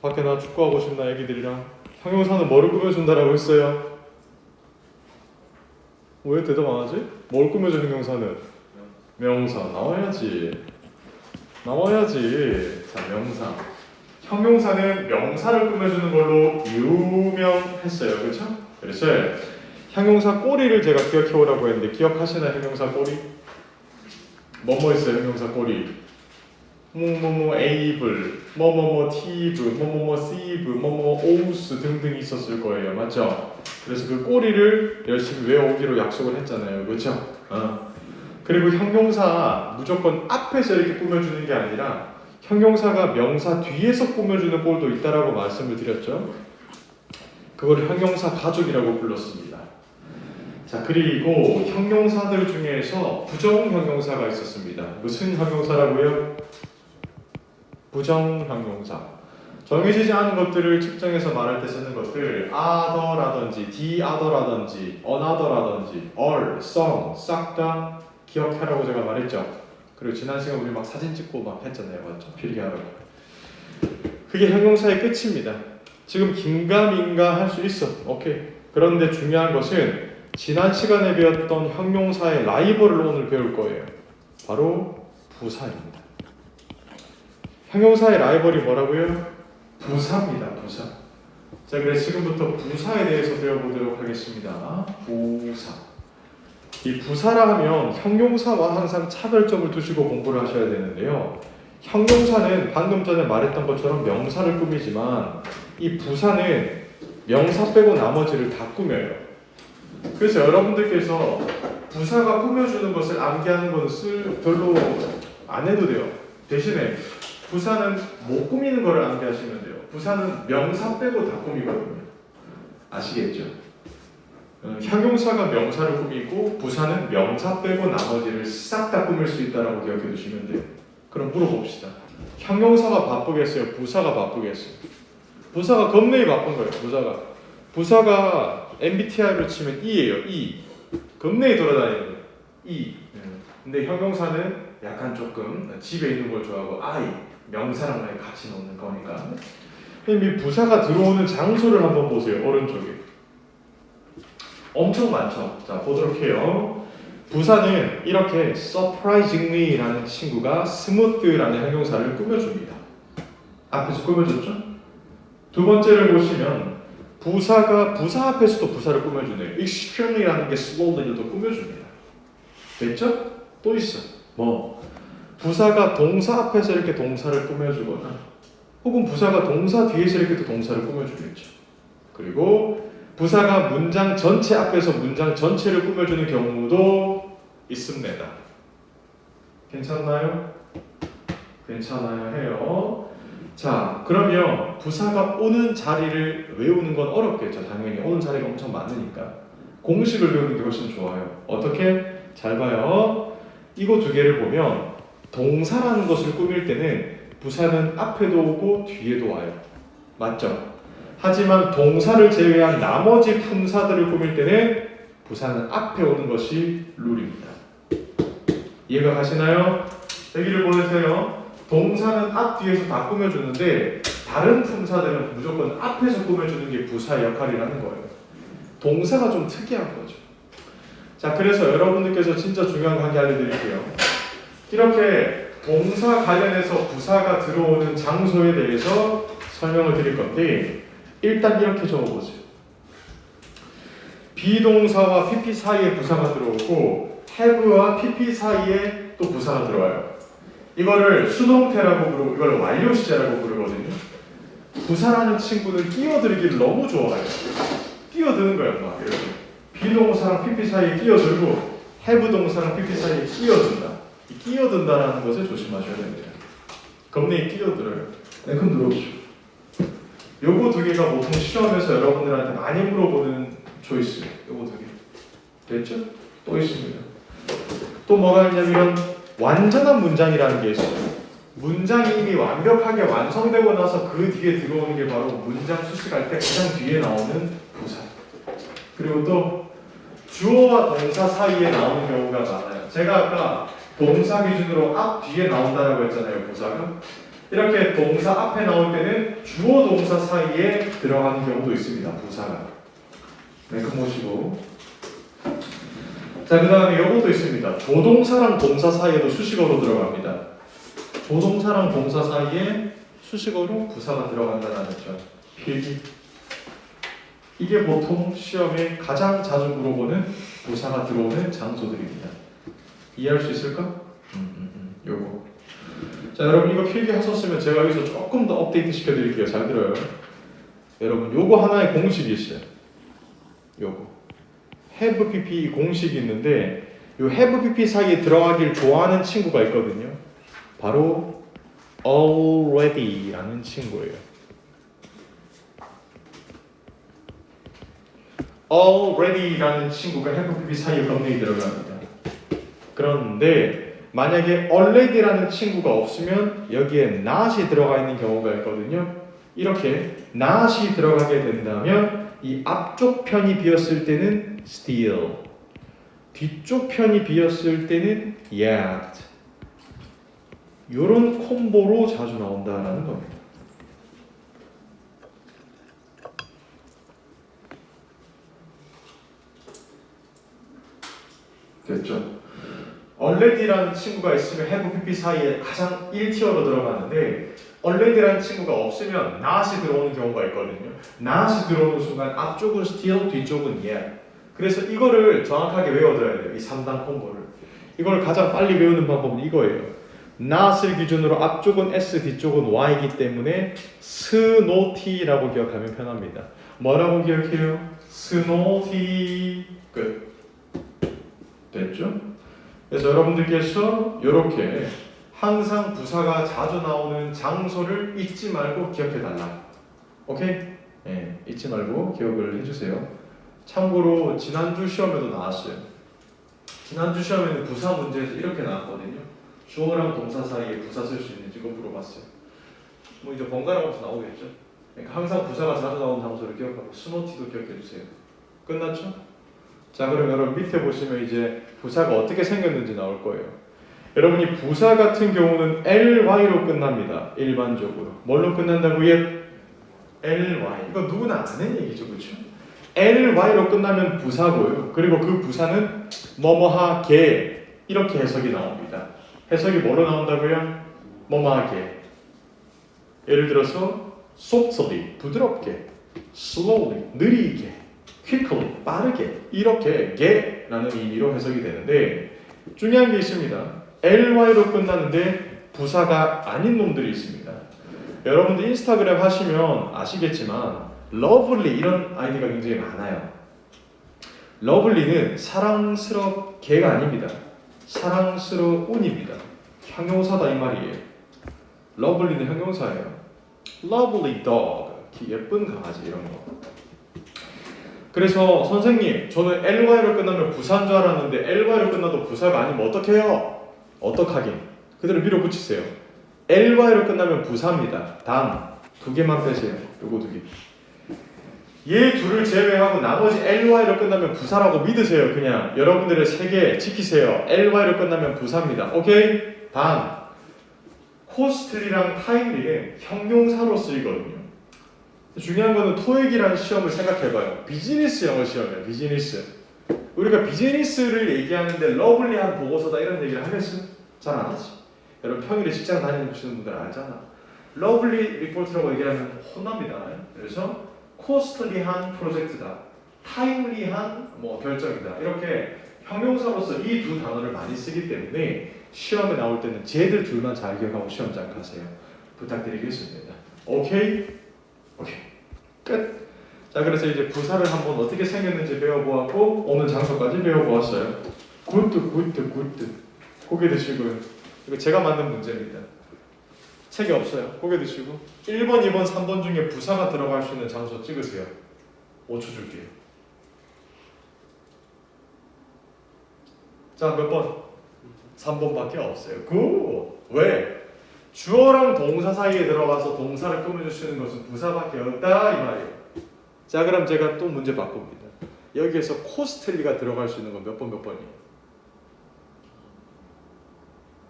밖에 나 축구하고 싶나 애기들이랑. 형용사는 뭐를 꾸며준다라고 했어요? 왜 대답 안 하지? 뭘 꾸며줘 형용사는? 명사. 나와야지. 자, 명사. 형용사는 명사를 꾸며주는 걸로 유명했어요. 그렇죠? 그래서 형용사 꼬리를 제가 기억해 오라고 했는데 기억하시나요? 형용사 꼬리? 뭐뭐 있어요? 형용사 꼬리. 뭐뭐뭐 able, 뭐뭐뭐 tive, 뭐뭐뭐 sieve, 뭐뭐뭐 ous 등등 있었을 거예요. 맞죠? 그래서 그 꼬리를 열심히 외워오기로 약속을 했잖아요. 그렇죠? 그리고 형용사 무조건 앞에서 이렇게 꾸며주는 게 아니라 형용사가 명사 뒤에서 꾸며주는 꼴도 있다라고 말씀을 드렸죠. 그걸 형용사 가족이라고 불렀습니다. 자, 그리고 형용사들 중에서 부정 형용사가 있었습니다. 무슨 형용사라고요? 부정 형용사. 정해지지 않은 것들을 측정해서 말할 때 쓰는 것들, other라든지, the other라든지, another라든지, all, some, 싹 다 기억하라고 제가 말했죠. 그리고 지난 시간 우리 막 사진 찍고 막 했잖아요. 맞죠? 필기하라고. 그게 형용사의 끝입니다. 지금 긴가민가 할 수 있어. 오케이. 그런데 중요한 것은 지난 시간에 배웠던 형용사의 라이벌을 오늘 배울 거예요. 바로 부사입니다. 형용사의 라이벌이 뭐라고요? 부사입니다. 부사. 자, 그래서 지금부터 부사에 대해서 배워보도록 하겠습니다. 부사. 이 부사라 하면 형용사와 항상 차별점을 두시고 공부를 하셔야 되는데요. 형용사는 방금 전에 말했던 것처럼 명사를 꾸미지만 이 부사는 명사 빼고 나머지를 다 꾸며요. 그래서 여러분들께서 부사가 꾸며주는 것을 암기하는 것을 별로 안 해도 돼요. 대신에 부사는 못 꾸미는 것을 암기하시면 돼요. 부사는 명사 빼고 다 꾸미거든요. 아시겠죠? 형용사가 명사를 꾸미고 부사는 명사 빼고 나머지를 싹 다 꾸밀 수 있다라고 기억해 두시면 돼요. 그럼 물어봅시다. 형용사가 바쁘겠어요? 부사가 바쁘겠어요? 부사가 겁내기 바쁜 거예요. 부사가 MBTI로 치면 E예요. E. 겁내기 돌아다니는 거예요. E. 근데 형용사는 약간 조금 집에 있는 걸 좋아하고 I. 명사랑 같이 놓는 거니까. 이 부사가 들어오는 장소를 한번 보세요. 오른쪽에. 엄청 많죠. 자, 보도록 해요. 부사는 이렇게 surprisingly라는 친구가 smooth라는 형용사를 꾸며줍니다. 앞에서 꾸며줬죠? 두 번째를 보시면 부사가 부사 앞에서도 부사를 꾸며주네요. extremely라는 게 slowly도 꾸며줍니다. 됐죠? 또 있어. 뭐 부사가 동사 앞에서 이렇게 동사를 꾸며주거나 혹은 부사가 동사 뒤에서 이렇게 또 동사를 꾸며주겠죠. 그리고 부사가 문장 전체 앞에서 문장 전체를 꾸며주는 경우도 있습니다. 괜찮나요? 괜찮아요 해요. 자, 그러면 부사가 오는 자리를 외우는 건 어렵겠죠. 당연히 오는 자리가 엄청 많으니까 공식을 외우는 게 훨씬 좋아요. 어떻게? 잘 봐요. 이거 두 개를 보면 동사라는 것을 꾸밀 때는 부사는 앞에도 오고 뒤에도 와요. 맞죠? 하지만 동사를 제외한 나머지 품사들을 꾸밀 때는 부사는 앞에 오는 것이 룰입니다. 이해가 가시나요? 여기를 보내세요. 동사는 앞 뒤에서 다 꾸며주는데 다른 품사들은 무조건 앞에서 꾸며주는 게 부사의 역할이라는 거예요. 동사가 좀 특이한 거죠. 자, 그래서 여러분들께서 진짜 중요한 거 한 개 알려드릴게요. 이렇게 동사 관련해서 부사가 들어오는 장소에 대해서 설명을 드릴 건데 일단 이렇게 적어보세요. 비동사와 PP 사이에 부사가 들어오고 have와 PP 사이에 또 부사가 들어와요. 이거를 수동태라고 부르고 이걸 완료시제라고 부르거든요. 부사라는 친구는 끼어들기를 너무 좋아해요. 끼어드는 거예요. 막 이렇게 비동사랑 PP 사이에 끼어들고 have 동사랑 PP 사이에 끼어든다. 이 끼어든다라는 것을 조심하셔야 됩니다. 겁내 끼어들어요. 네, 그럼 들어오시죠. 요거 두 개가 보통 시험에서 여러분들한테 많이 물어보는 초이스. 요거 두 개. 됐죠? 또 있습니다. 또 뭐가 있냐면 완전한 문장이라는 게 있어요. 문장이 이미 완벽하게 완성되고 나서 그 뒤에 들어오는 게 바로 문장 수식할 때 가장 뒤에 나오는 부사. 그리고 또 주어와 동사 사이에 나오는 경우가 많아요. 제가 아까 동사 기준으로 앞 뒤에 나온다라고 했잖아요. 부사가. 이렇게 동사 앞에 나올 때는 주어 동사 사이에 들어가는 경우도 있습니다. 부사가. 네, 그 모시고. 자, 그 다음에 이것도 있습니다. 조동사랑 동사 사이에도 수식어로 들어갑니다. 조동사랑 동사 사이에 수식어로 부사가 들어간다는 점. 필기. 이게 보통 시험에 가장 자주 물어보는 부사가 들어오는 장소들입니다. 이해할 수 있을까? 요거. 자, 여러분 이거 필기 하셨으면 제가 여기서 조금 더 업데이트 시켜드릴게요. 잘 들어요. 여러분 요거 하나의 공식이 있어요. 요거 have pp 공식이 있는데 요 have pp 사이에 들어가길 좋아하는 친구가 있거든요. 바로 already라는 친구예요. already라는 친구가 have pp 사이에 겁내기 들어갑니다. 그런데 만약에 already라는 친구가 없으면 여기에 not이 들어가 있는 경우가 있거든요. 이렇게 not이 들어가게 된다면 이 앞쪽 편이 비었을 때는 still, 뒤쪽 편이 비었을 때는 yet. 이런 콤보로 자주 나온다라는 겁니다. 됐죠? already라는 친구가 있으면 have pp 사이에 가장 1티어로 들어가는데 already라는 친구가 없으면 not이 들어오는 경우가 있거든요. not이 들어오는 순간 앞쪽은 still, 뒤쪽은 yet. 그래서 이거를 정확하게 외워둬야 돼요. 이 3단 콤보를. 이걸 가장 빨리 외우는 방법은 이거예요. not을 기준으로 앞쪽은 s, 뒤쪽은 y이기 때문에 snotty라고 기억하면 편합니다. 뭐라고 기억해요? snotty. 끝. 됐죠? 그래서 여러분들께서 이렇게 항상 부사가 자주 나오는 장소를 잊지 말고 기억해달라. 오케이? 네, 잊지 말고 기억을 해주세요. 참고로 지난주 시험에도 나왔어요. 지난주 시험에는 부사 문제에서 이렇게 나왔거든요. 주어랑 동사 사이에 부사 쓸 수 있는지 그거 물어봤어요. 뭐 이제 번갈아가면서 나오겠죠. 그러니까 항상 부사가 자주 나오는 장소를 기억하고 스노티도 기억해주세요. 끝났죠? 자, 그럼 여러분 밑에 보시면 이제 부사가 어떻게 생겼는지 나올 거예요. 여러분이 부사 같은 경우는 ly로 끝납니다. 일반적으로. 뭘로 끝난다고요? ly. 이거 누구나 아는 얘기죠, 그렇죠? ly로 끝나면 부사고요. 그리고 그 부사는 뭐뭐하게 이렇게 해석이 나옵니다. 해석이 뭐로 나온다고요? 뭐뭐하게. 예를 들어서 softly, 부드럽게, slowly, 느리게, quickly, 빠르게 이렇게 게라는 의미로 해석이 되는데 중요한 게 있습니다. ly로 끝나는데 부사가 아닌 놈들이 있습니다. 여러분들 인스타그램 하시면 아시겠지만 lovely 이런 아이디가 굉장히 많아요. lovely는 사랑스럽게가 아닙니다. 사랑스러운입니다. 형용사다 이 말이에요. lovely는 형용사예요. lovely dog, 예쁜 강아지 이런 거. 그래서 선생님 저는 ly로 끝나면 부사인 줄 알았는데 ly로 끝나도 부사가 아니면 어떡해요? 어떡하긴? 그대로 밀어붙이세요. ly로 끝나면 부사입니다. 단 두 개만 빼세요. 요거 두 개. 얘 둘을 제외하고 나머지 ly로 끝나면 부사라고 믿으세요. 그냥 여러분들의 세계 지키세요. ly로 끝나면 부사입니다. 오케이? 단 costly랑 timely는 형용사로 쓰이거든요. 중요한 거는 토익이라는 시험을 생각해봐요. 비즈니스 영어 시험이에요. 비즈니스. 우리가 비즈니스를 얘기하는데 러블리한 보고서다 이런 얘기를 하겠어요? 잘 안 하지. 여러분 평일에 직장 다니시는 분들 알잖아. 러블리 리포트라고 얘기하면 혼납니다. 그래서 코스트리한 프로젝트다. 타임리한 결정이다. 이렇게 형용사로서 이 두 단어를 많이 쓰기 때문에 시험에 나올 때는 쟤들 둘만 잘 기억하고 시험장 가세요. 부탁드리겠습니다. 오케이? 오케이. 끝. 자, 그래서 이제 부사를 한번 어떻게 생겼는지 배워보았고 오늘 장소까지 배워보았어요. 굿드. 고개 드시고요. 이거 제가 만든 문제입니다. 책이 없어요. 고개 드시고 1번, 2번, 3번 중에 부사가 들어갈 수 있는 장소 찍으세요. 5초 줄게요. 자, 몇 번? 3번밖에 없어요. 굿! 왜? 주어랑 동사 사이에 들어가서 동사를 꾸며줄 수 있는 것은 부사밖에 없다 이 말이에요. 자, 그럼 제가 또 문제 바꿉니다. 여기에서 코스틀리가 들어갈 수 있는 건 몇 번이에요?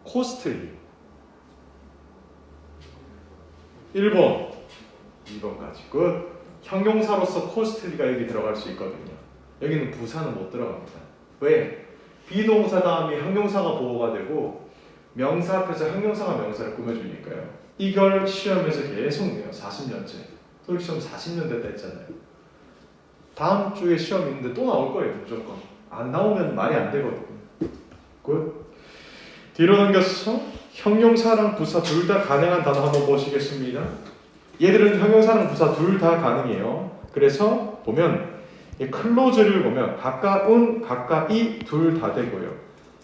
코스틀리. 1번, 2번까지. 끝. 형용사로서 costly가 여기 들어갈 수 있거든요. 여기는 부사는 못 들어갑니다. 왜? 비동사 다음에 형용사가 보호가 되고 명사 앞에서 형용사가 명사를 꾸며주니까요. 이걸 시험에서 계속 내요. 40년째. 토익 시험 40년 됐다 했잖아요. 다음 주에 시험 있는데 또 나올 거예요. 무조건. 안 나오면 말이 안 되거든요. 굿. 뒤로 넘겨서 형용사랑 부사 둘 다 가능한 단어 한번 보시겠습니다. 얘들은 형용사랑 부사 둘 다 가능해요. 그래서 보면 클로즈를 보면 가까운, 가까이 둘 다 되고요.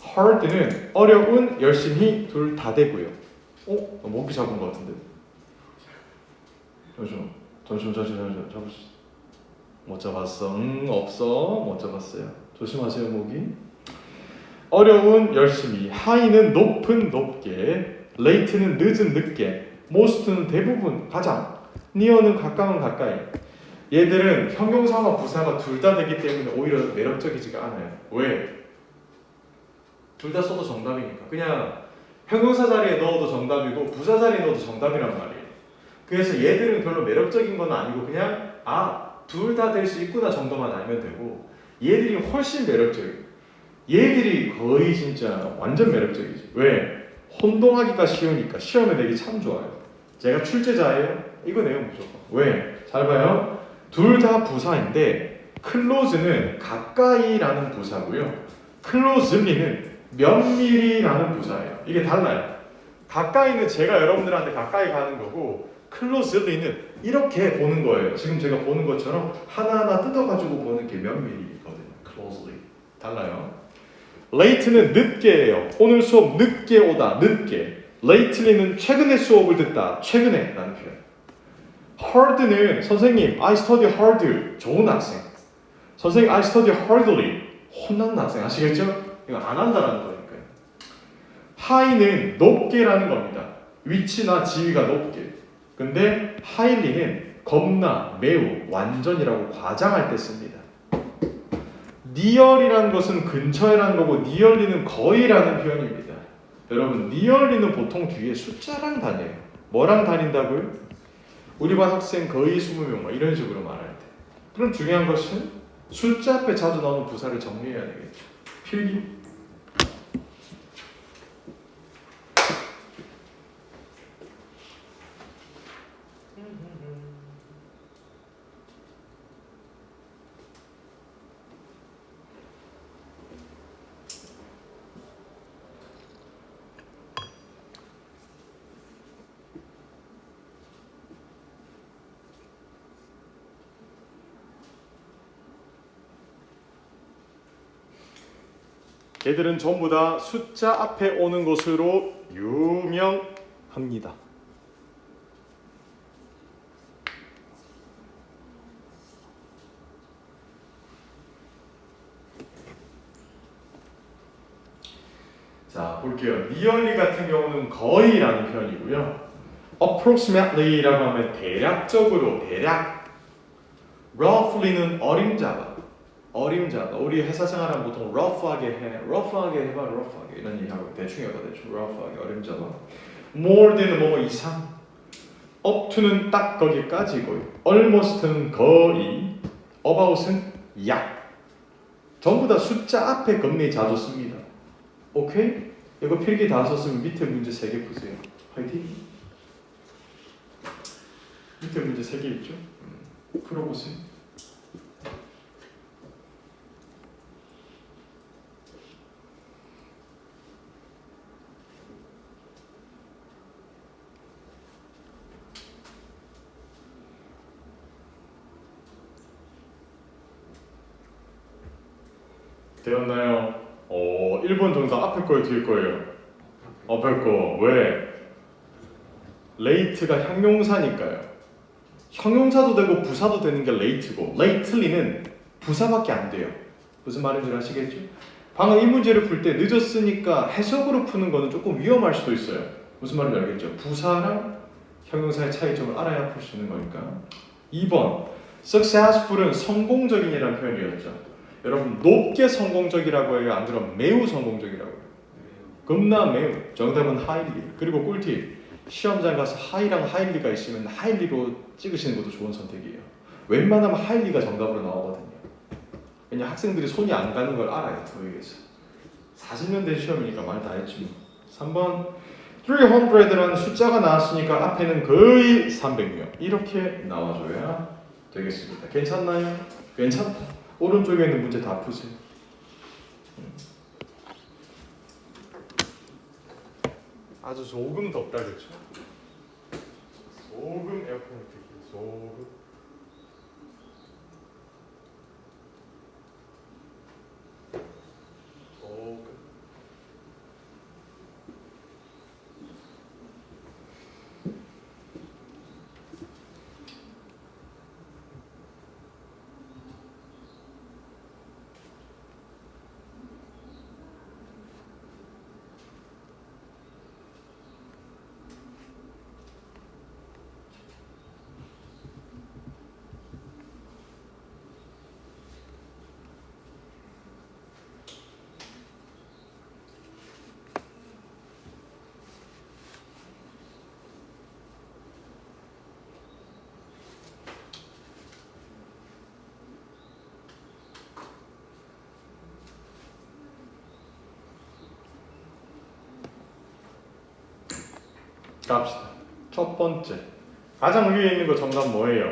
hard는 어려운, 열심히 둘 다 되고요. 목이 잡은 것 같은데. 잠시만. 못 잡았어. 없어. 못 잡았어요. 조심하세요, 목이. 어려운, 열심히. high는 높은, 높게. late는 늦은, 늦게. most는 대부분, 가장. near는 가까운, 가까이. 얘들은 형용사와 부사가 둘 다 되기 때문에 오히려 매력적이지가 않아요. 왜? 둘 다 써도 정답이니까. 그냥 형용사 자리에 넣어도 정답이고 부사 자리에 넣어도 정답이란 말이에요. 그래서 얘들은 별로 매력적인 건 아니고 그냥 둘 다 될 수 있구나 정도만 알면 되고 얘들이 훨씬 매력적이에요. 얘들이 거의 진짜 완전 매력적이지. 왜? 혼동하기가 쉬우니까 시험에 내기 참 좋아요. 제가 출제자예요? 이거네요 무조건. 왜? 잘 봐요. 둘 다 부사인데 close는 가까이라는 부사고요. closely는 면밀히라는 부사예요. 이게 달라요. 가까이는 제가 여러분들한테 가까이 가는 거고 closely는 이렇게 보는 거예요. 지금 제가 보는 것처럼 하나하나 뜯어가지고 보는 게 면밀히거든요. closely. 달라요. late는 늦게예요. 오늘 수업 늦게 오다. 늦게. lately는 최근에 수업을 듣다. 최근에 라는 표현. hard는 선생님 I study hard 좋은 학생. 선생님 I study hardly 혼나는 학생. 아시겠죠? 이거 안 한다라는 거니까요. high는 높게라는 겁니다. 위치나 지위가 높게. 근데 highly는 겁나, 매우, 완전이라고 과장할 때 씁니다. near이라는 것은 근처에라는 거고 nearly는 거의라는 표현입니다. 여러분 nearly는 보통 뒤에 숫자랑 다녀요. 뭐랑 다닌다고요? 우리 반 학생 거의 20명 막 이런 식으로 말할 때. 그럼 중요한 것은 숫자 앞에 자주 나오는 부사를 정리해야 되겠죠. 필기. 얘들은 전부 다 숫자 앞에 오는 것으로 유명합니다. 자, 볼게요. nearly 같은 경우는 거의라는 표현이고요. approximately라고 하면 대략적으로, 대략. roughly는 어림잡아. 우리 회사 생활하면 보통 rough하게 해봐, rough하게 이런 얘기하고 대충 해봐, 대충 rough하게 어림잡아. more than은 뭐뭐 이상. up to는 딱 거기까지고, almost는 거의, about은 약. 전부 다 숫자 앞에 겁내 자주 씁니다. 오케이? 이거 필기 다 썼으면 밑에 문제 3개 푸세요. 화이팅! 밑에 문제 3개 있죠? 풀어보세요. 되었나요? 1번 정답 앞에 거예요, 뒤에 거예요? 앞에 거. 왜? late가 형용사니까요. 형용사도 되고 부사도 되는 게 late고 lately는 부사밖에 안 돼요. 무슨 말인지 아시겠죠? 방금 이 문제를 풀 때 늦었으니까 해석으로 푸는 거는 조금 위험할 수도 있어요. 무슨 말인지 알겠죠? 부사랑 형용사의 차이점을 알아야 풀 수 있는 거니까. 2번 successful은 성공적인이라는 표현이었죠. 여러분 높게 성공적이라고 해요? 안 그러면 매우 성공적이라고 해요? 겁나 매우. 정답은 highly. 그리고 꿀팁. 시험장 가서 하이랑 하일리가 있으면 하일리로 찍으시는 것도 좋은 선택이에요. 웬만하면 하일리가 정답으로 나오거든요. 왜냐 학생들이 손이 안 가는 걸 알아요. 토익에서 40년 된 시험이니까 말 다 했지. 3번 300라는 숫자가 나왔으니까 앞에는 거의 300명 이렇게 나와줘야 되겠습니다. 괜찮나요? 괜찮다. 오른쪽에 있는 문제 다 푸세요. 아주 조금 덥다 그렇죠? 소금 에어컨을 켜기 소금 갑시다. 첫 번째 가장 위에 있는 거 정답 뭐예요?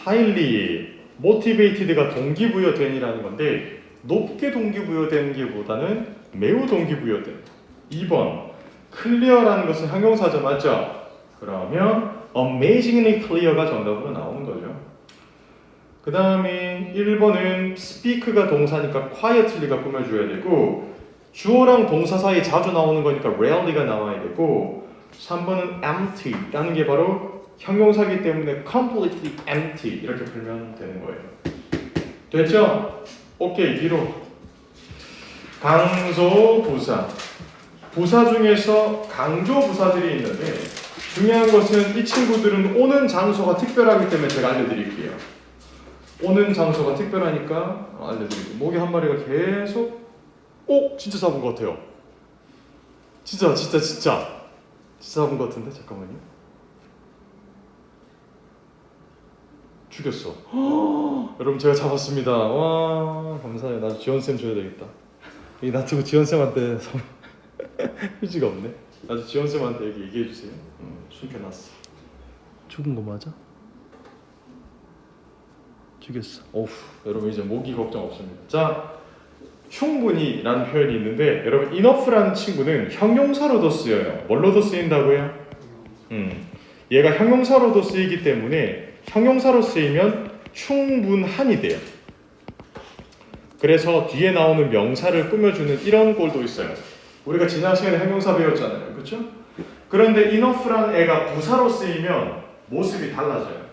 highly motivated가 동기부여된이라는 건데 높게 동기부여되는 게 보다는 매우 동기부여된. 2번 clear라는 것은 형용사죠, 맞죠? 그러면 amazingly clear가 정답으로 나오는 거죠. 그 다음에 1번은 speak가 동사니까 quietly가 꾸며줘야 되고 주어랑 동사 사이 자주 나오는 거니까 rarely가 나와야 되고 3번은 empty라는 게 바로 형용사기 때문에 completely empty 이렇게 풀면 되는 거예요. 됐죠? 오케이, 뒤로. 강조 부사. 부사 중에서 강조 부사들이 있는데 중요한 것은 이 친구들은 오는 장소가 특별하기 때문에 제가 알려드릴게요. 오는 장소가 특별하니까 알려드릴게요. 모기 한 마리가 계속 진짜 잡은 것 같아요. 진짜 잡은 것 같은데? 잠깐만요. 죽였어. 여러분 제가 잡았습니다. 와 감사해요. 나도 지원쌤 줘야 되겠다. 이 놔두고 지원쌤한테 휴지가 없네. 나도 지원쌤한테 여기 얘기해주세요. 숨겨놨어. 죽은 거 맞아? 죽였어. 어후, 여러분 이제 모기 걱정 없습니다. 자, 충분히라는 표현이 있는데 여러분 enough라는 친구는 형용사로도 쓰여요. 뭘로도 쓰인다고요? 얘가 형용사로도 쓰이기 때문에 형용사로 쓰이면 충분한이 돼요. 그래서 뒤에 나오는 명사를 꾸며주는 이런 꼴도 있어요. 우리가 지난 시간에 형용사 배웠잖아요. 그렇죠? 그런데 enough라는 애가 부사로 쓰이면 모습이 달라져요.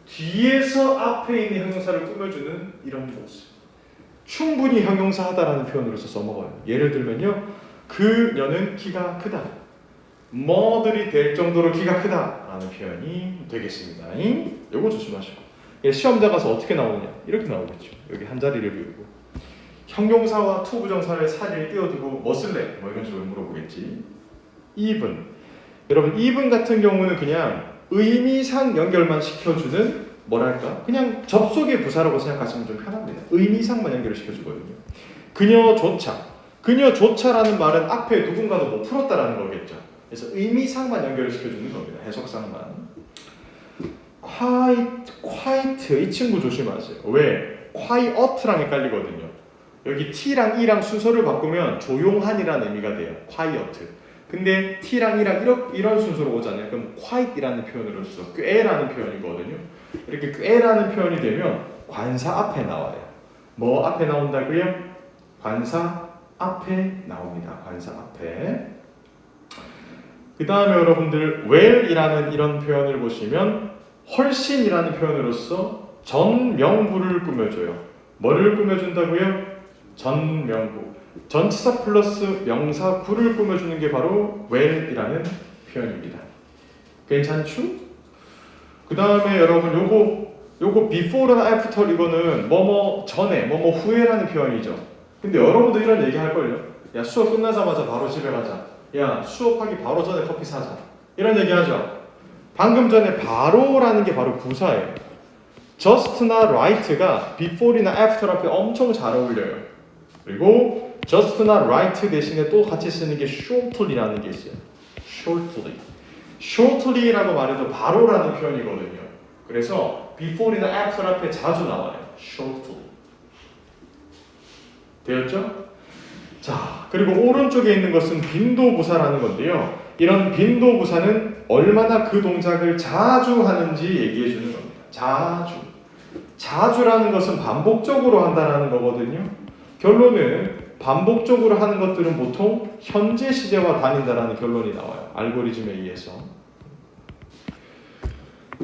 뒤에서 앞에 있는 형용사를 꾸며주는 이런 모습. 충분히 형용사하다라는 표현으로서 써먹어요. 예를 들면요, 그녀는 키가 크다. 뭐들이 될 정도로 키가 크다라는 표현이 되겠습니다. 요거 조심하시고. 시험자 가서 어떻게 나오느냐? 이렇게 나오겠죠. 여기 한 자리를 비우고 형용사와 to 부정사를 사이에 띄워두고 뭐 쓸래? 뭐 이런 식으로 물어보겠지. even. 여러분 even 같은 경우는 그냥 의미상 연결만 시켜주는 뭐랄까? 그냥 접속의 부사라고 생각하시면 좀 편합니다. 의미상만 연결을 시켜주거든요. 그녀조차라는 말은 앞에 누군가도 뭐 풀었다라는 거겠죠. 그래서 의미상만 연결을 시켜주는 겁니다. 해석상만. quiet 이 친구 조심하세요. 왜? quiet랑 헷갈리거든요. 여기 t랑 e랑 순서를 바꾸면 조용한이라는 의미가 돼요. quiet. 근데 t랑 e랑 이런 순서로 오잖아요. 그럼 quiet이라는 표현으로서 꽤라는 표현이거든요. 이렇게 꽤라는 표현이 되면 관사 앞에 나와요. 뭐 앞에 나온다고요? 관사 앞에 나옵니다. 관사 앞에. 그 다음에 여러분들 well이라는 이런 표현을 보시면 훨씬이라는 표현으로서 전명구를 꾸며줘요. 뭐를 꾸며준다고요? 전명구. 전치사 플러스 명사 구를 꾸며주는 게 바로 well이라는 표현입니다. 괜찮죠? 그 다음에 여러분 요거 before나 after 이거는 뭐뭐 전에 뭐뭐 후에라는 표현이죠. 근데 여러분도 이런 얘기 할걸요. 야 수업 끝나자마자 바로 집에 가자. 야 수업하기 바로 전에 커피 사자 이런 얘기 하죠. 방금 전에 바로라는 게 바로 부사예요. just나 right가 before이나 after 앞에 엄청 잘 어울려요. 그리고 just나 right 대신에 또 같이 쓰는 게 shortly라는 게 있어요. shortly라고 말해도 바로라는 표현이거든요. 그래서 before이나 after 앞에 자주 나와요. shortly. 되었죠? 자, 그리고 오른쪽에 있는 것은 빈도부사라는 건데요. 이런 빈도부사는 얼마나 그 동작을 자주 하는지 얘기해 주는 겁니다. 자주. 자주라는 것은 반복적으로 한다는 거거든요. 결론은 반복적으로 하는 것들은 보통 현재 시제와 다닌다라는 결론이 나와요. 알고리즘에 의해서.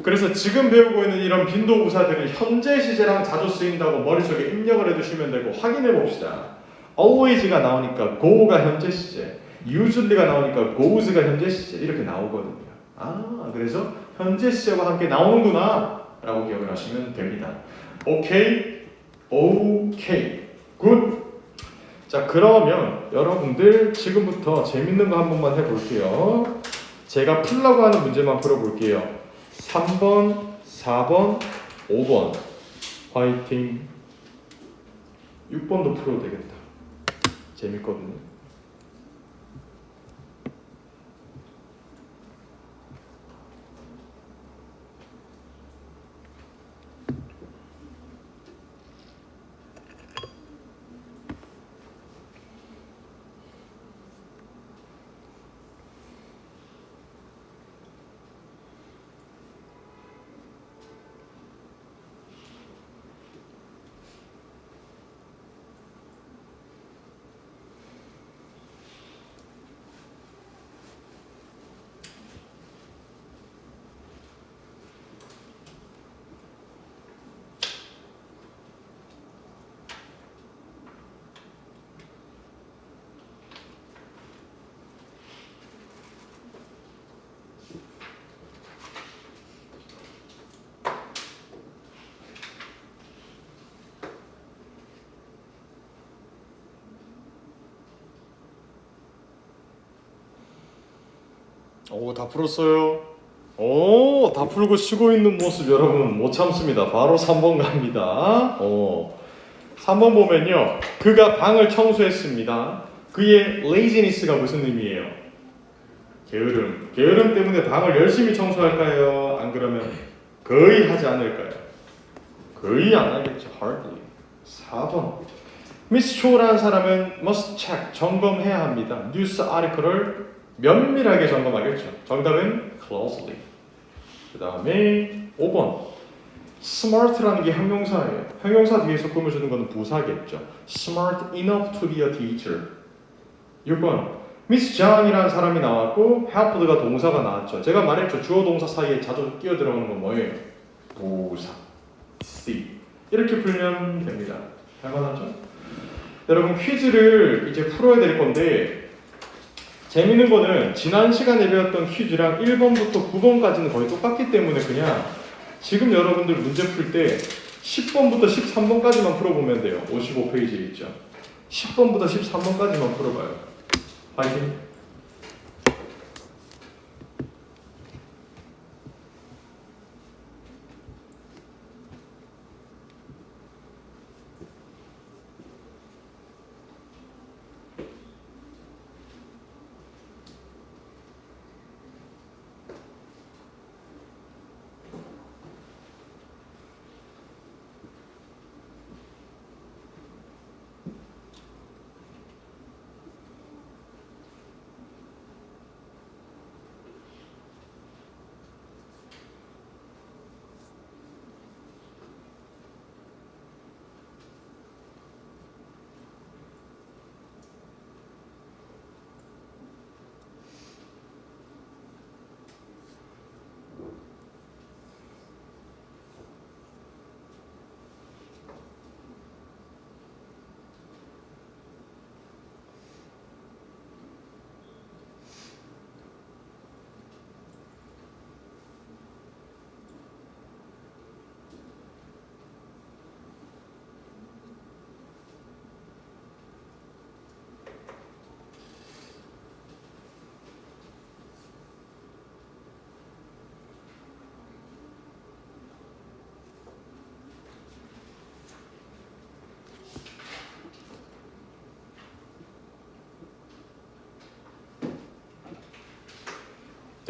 그래서 지금 배우고 있는 이런 빈도부사들이 현재 시제랑 자주 쓰인다고 머릿속에 입력을 해두시면 되고 확인해 봅시다. always가 나오니까 go가 현재 시제, usually가 나오니까 goes가 현재 시제 이렇게 나오거든요. 아, 그래서 현재 시제와 함께 나오는구나 라고 기억을 하시면 됩니다. 오케이? 오케이. 굿. 자, 그러면 여러분들 지금부터 재밌는 거 한 번만 해볼게요. 제가 풀라고 하는 문제만 풀어볼게요. 3번, 4번, 5번 화이팅. 6번도 풀어도 되겠다. 재밌거든요. 오, 다 풀었어요. 오, 다 풀고 쉬고 있는 모습 여러분 못 참습니다. 바로 3번 갑니다. 3번 보면요. 그가 방을 청소했습니다. 그의 laziness가 무슨 의미예요? 게으름. 게으름 때문에 방을 열심히 청소할까요? 안 그러면 거의 하지 않을까요? 거의 안 하겠죠. Hardly. 4번. 미스 초라는 사람은 must check, 점검해야 합니다. 뉴스 아티클을 면밀하게 점검하겠죠. 정답은 closely. 그 다음에 5번. smart라는 게 형용사예요. 형용사 뒤에서 꾸며주는 것은 부사겠죠. smart enough to be a teacher. 6번. 미스 장이라는 사람이 나왔고 helped가 동사가 나왔죠. 제가 말했죠. 주어 동사 사이에 자주 끼어 들어가는 건 뭐예요? 부사. C. 이렇게 풀면 됩니다. 할만하죠? 여러분 퀴즈를 이제 풀어야 될 건데 재밌는 거는 지난 시간에 배웠던 퀴즈랑 1번부터 9번까지는 거의 똑같기 때문에 그냥 지금 여러분들 문제 풀 때 10번부터 13번까지만 풀어보면 돼요. 55페이지에 있죠. 10번부터 13번까지만 풀어봐요. 파이팅!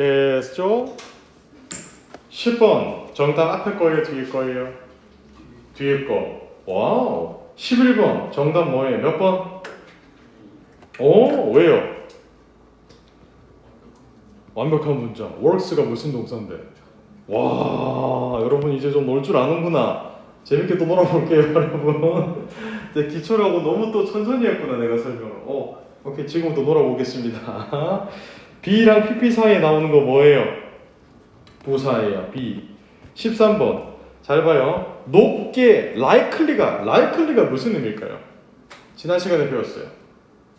됐죠? 10번 정답 앞에 거예요 뒤에 거예요? 뒤에 거. 와우. 11번 정답 뭐예요? 몇 번? 오 왜요? 완벽한 문장. works가 무슨 동사인데? 와 여러분 이제 좀 놀 줄 아는구나. 재밌게 또 놀아볼게요 여러분. 이제 기초라고 너무 또 천천히 했구나 내가 설명을. 오케이 지금부터 놀아보겠습니다. B랑 PP 사이에 나오는 거 뭐예요? 부사예요. B. 13번 잘 봐요. 높게 likely가 무슨 의미일까요? 지난 시간에 배웠어요.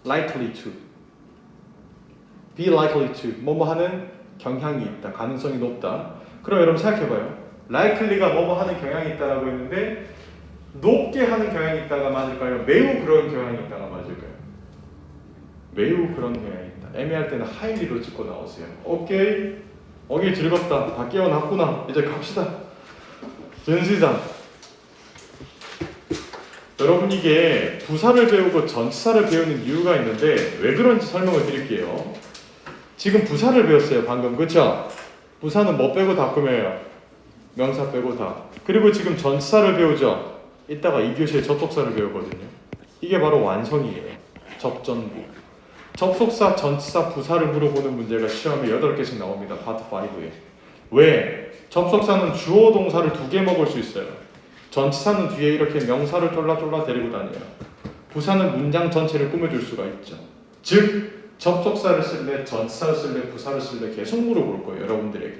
likely to be likely to 뭐뭐 하는 경향이 있다. 가능성이 높다. 그럼 여러분 생각해봐요. likely가 뭐뭐 하는 경향이 있다라고 했는데 높게 하는 경향이 있다가 맞을까요? 매우 그런 경향이 있다가 맞을까요? 매우 그런 경향이 있다. 애매할 때는 highly로 찍고 나오세요. 오케이 즐겁다. 다 깨어났구나. 이제 갑시다. 전시장. 여러분 이게 부사를 배우고 전치사를 배우는 이유가 있는데 왜 그런지 설명을 드릴게요. 지금 부사를 배웠어요 방금 그쵸? 부사는 뭐 빼고 다 꾸며요? 명사 빼고 다. 그리고 지금 전치사를 배우죠? 이따가 2교시에 접속사를 배우거든요. 이게 바로 완성이에요. 접전부. 접속사, 전치사, 부사를 물어보는 문제가 시험에 8개씩 나옵니다. 파트 5에. 왜? 접속사는 주어 동사를 2개 먹을 수 있어요. 전치사는 뒤에 이렇게 명사를 쫄라쫄라 데리고 다녀요. 부사는 문장 전체를 꾸며줄 수가 있죠. 즉 접속사를 쓸래, 전치사를 쓸래, 부사를 쓸래 계속 물어볼 거예요. 여러분들에게.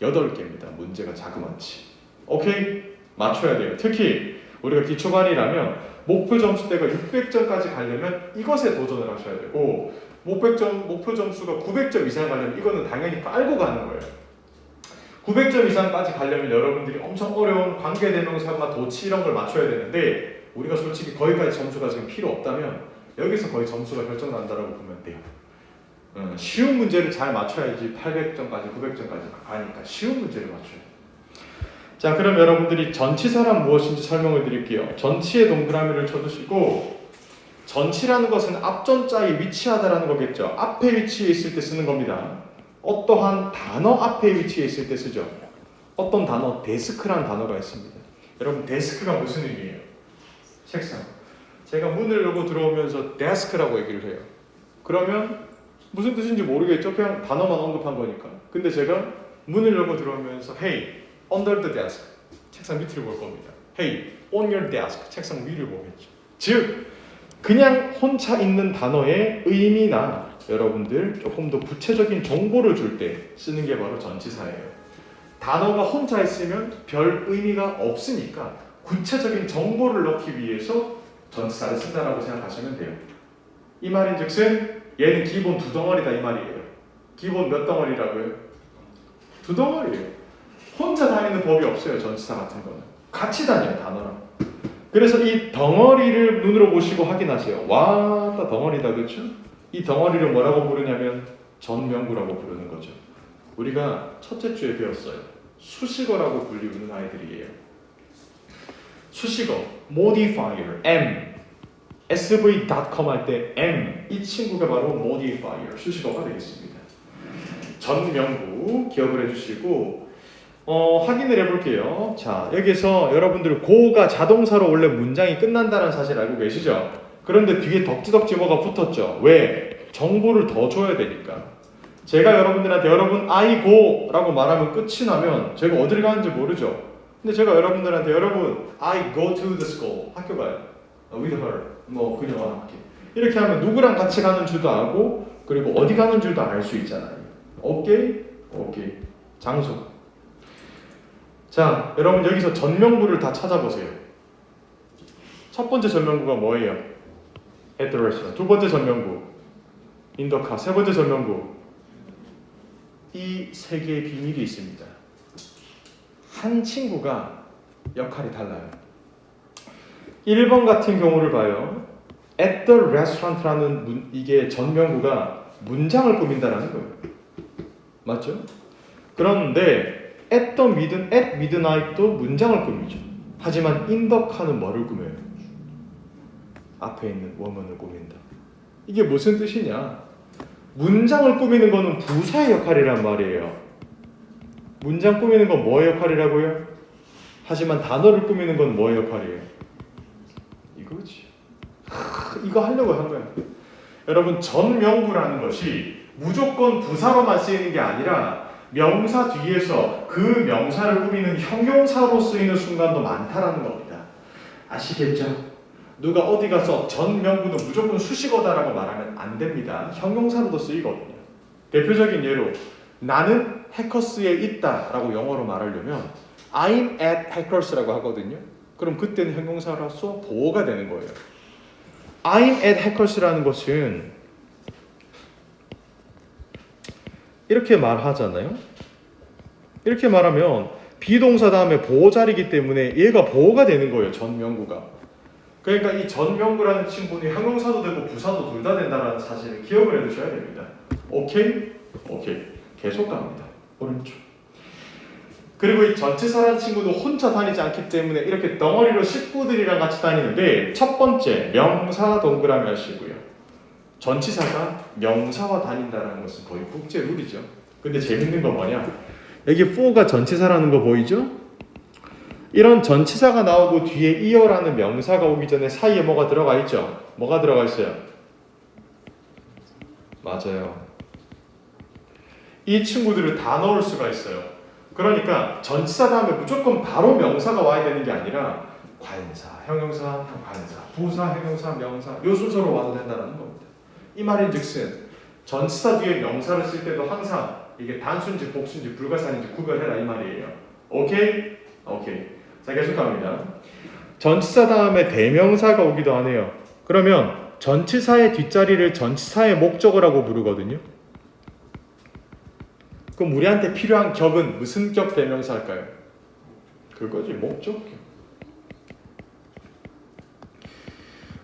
8개입니다. 문제가 자그마치. 오케이? 맞춰야 돼요. 특히 우리가 기초반이라면 목표 점수대가 600점까지 가려면 이것에 도전을 하셔야 되고 목표 점수가 900점 이상 가려면 이거는 당연히 깔고 가는 거예요. 900점 이상까지 가려면 여러분들이 엄청 어려운 관계대명사나 도치 이런 걸 맞춰야 되는데 우리가 솔직히 거기까지 점수가 지금 필요 없다면 여기서 거의 점수가 결정난다라고 보면 돼요. 쉬운 문제를 잘 맞춰야지 800점까지 900점까지 가니까 쉬운 문제를 맞춰야 돼요. 자 그럼 여러분들이 전치사란 무엇인지 설명을 드릴게요. 전치의 동그라미를 쳐두시고 전치라는 것은 앞전자에 위치하다라는 거겠죠. 앞에 위치해 있을 때 쓰는 겁니다. 어떠한 단어 앞에 위치해 있을 때 쓰죠. 어떤 단어? 데스크라는 단어가 있습니다. 여러분 데스크가 무슨 의미예요? 책상. 제가 문을 열고 들어오면서 데스크라고 얘기를 해요. 그러면 무슨 뜻인지 모르겠죠. 그냥 단어만 언급한 거니까. 근데 제가 문을 열고 들어오면서 Hey, under the desk. 책상 밑을 볼 겁니다. Hey, on your desk. 책상 위를 보겠죠. 즉 그냥 혼자 있는 단어의 의미나 여러분들 조금 더 구체적인 정보를 줄 때 쓰는 게 바로 전치사예요. 단어가 혼자 있으면 별 의미가 없으니까 구체적인 정보를 넣기 위해서 전치사를 쓴다라고 생각하시면 돼요. 이 말인즉슨 얘는 기본 2덩어리다 이 말이에요. 기본 몇 덩어리라고요? 2덩어리예요. 혼자 다니는 법이 없어요. 전치사 같은 거는 같이 다녀요 단어랑. 그래서 이 덩어리를 눈으로 보시고 확인하세요. 와, 다 덩어리다 그렇죠? 이 덩어리를 뭐라고 부르냐면 전명구라고 부르는 거죠. 우리가 첫째 주에 배웠어요. 수식어라고 불리우는 아이들이에요. 수식어, modifier, M, sv.com 할 때 M, 이 친구가 바로 modifier, 수식어가 되겠습니다. 전명구 기억을 해주시고 확인을 해볼게요. 자, 여기서 여러분들 고가 자동사로 원래 문장이 끝난다는 사실 알고 계시죠? 그런데 뒤에 덕지덕지 뭐가 붙었죠? 왜? 정보를 더 줘야 되니까. 제가 여러분들한테 여러분 I go 라고 말하면 끝이 나면 제가 어딜 가는지 모르죠? 근데 제가 여러분들한테 여러분 I go to the school 학교 가요. with her 뭐 그녀와 함께 이렇게 하면 누구랑 같이 가는 줄도 알고 그리고 어디 가는 줄도 알 수 있잖아요. 오케이? 장소. 자, 여러분 여기서 전명구를 다 찾아보세요. 첫 번째 전명구가 뭐예요? At the restaurant. 두 번째 전명구 in the car. 세 번째 전명구. 이 세 개의 비밀이 있습니다. 한 친구가 역할이 달라요. 1번 같은 경우를 봐요. At the restaurant라는 이게 전명구가 문장을 꾸민다라는 거예요. 맞죠? 그런데 at midnight도 문장을 꾸미죠. 하지만 in the car는 뭐를 꾸며요? 앞에 있는 woman을 꾸민다. 이게 무슨 뜻이냐? 문장을 꾸미는 거는 부사의 역할이란 말이에요. 문장 꾸미는 건 뭐의 역할이라고요? 하지만 단어를 꾸미는 건 뭐의 역할이에요? 이거지. 이거 하려고 한 거야. 여러분, 전명구라는 것이 무조건 부사로만 쓰이는 게 아니라 명사 뒤에서 그 명사를 꾸미는 형용사로 쓰이는 순간도 많다라는 겁니다. 아시겠죠? 누가 어디 가서 전명구는 무조건 수식어다라고 말하면 안 됩니다. 형용사로도 쓰이거든요. 대표적인 예로 나는 해커스에 있다라고 영어로 말하려면 I'm at hackers라고 하거든요. 그럼 그때는 형용사로서 보호가 되는 거예요. I'm at hackers라는 것은 이렇게 말하잖아요. 이렇게 말하면 비동사 다음에 보호자리이기 때문에 얘가 보호가 되는 거예요. 전명구가. 그러니까 이 전명구라는 친구는 형용사도 되고 부사도 둘 다 된다는 사실을 기억을 해두셔야 됩니다. 오케이? 오케이. 계속 갑니다. 오른쪽. 그리고 이 전치사라는 친구도 혼자 다니지 않기 때문에 이렇게 덩어리로 식구들이랑 같이 다니는데 첫 번째 명사 동그라미 하시고요. 전치사가 명사와 다닌다는 것은 거의 국제 룰이죠. 근데 재밌는 건 뭐냐? 여기 for가 전치사라는 거 보이죠? 이런 전치사가 나오고 뒤에 이어라는 명사가 오기 전에 사이에 뭐가 들어가 있죠? 뭐가 들어가 있어요? 맞아요. 이 친구들을 다 넣을 수가 있어요. 그러니까 전치사 다음에 무조건 바로 명사가 와야 되는 게 아니라 관사, 형용사, 관사, 부사, 형용사, 명사 요 순서로 와도 된다는 겁니다. 이 말인즉슨 전치사 뒤에 명사를 쓸 때도 항상 이게 단수인지 복수인지 불가사인지 구별해라 이 말이에요. 오케이? 오케이. 자, 계속 갑니다. 전치사 다음에 대명사가 오기도 하네요. 그러면 전치사의 뒷자리를 전치사의 목적어라고 부르거든요. 그럼 우리한테 필요한 격은 무슨 격 대명사일까요? 그거지, 목적격.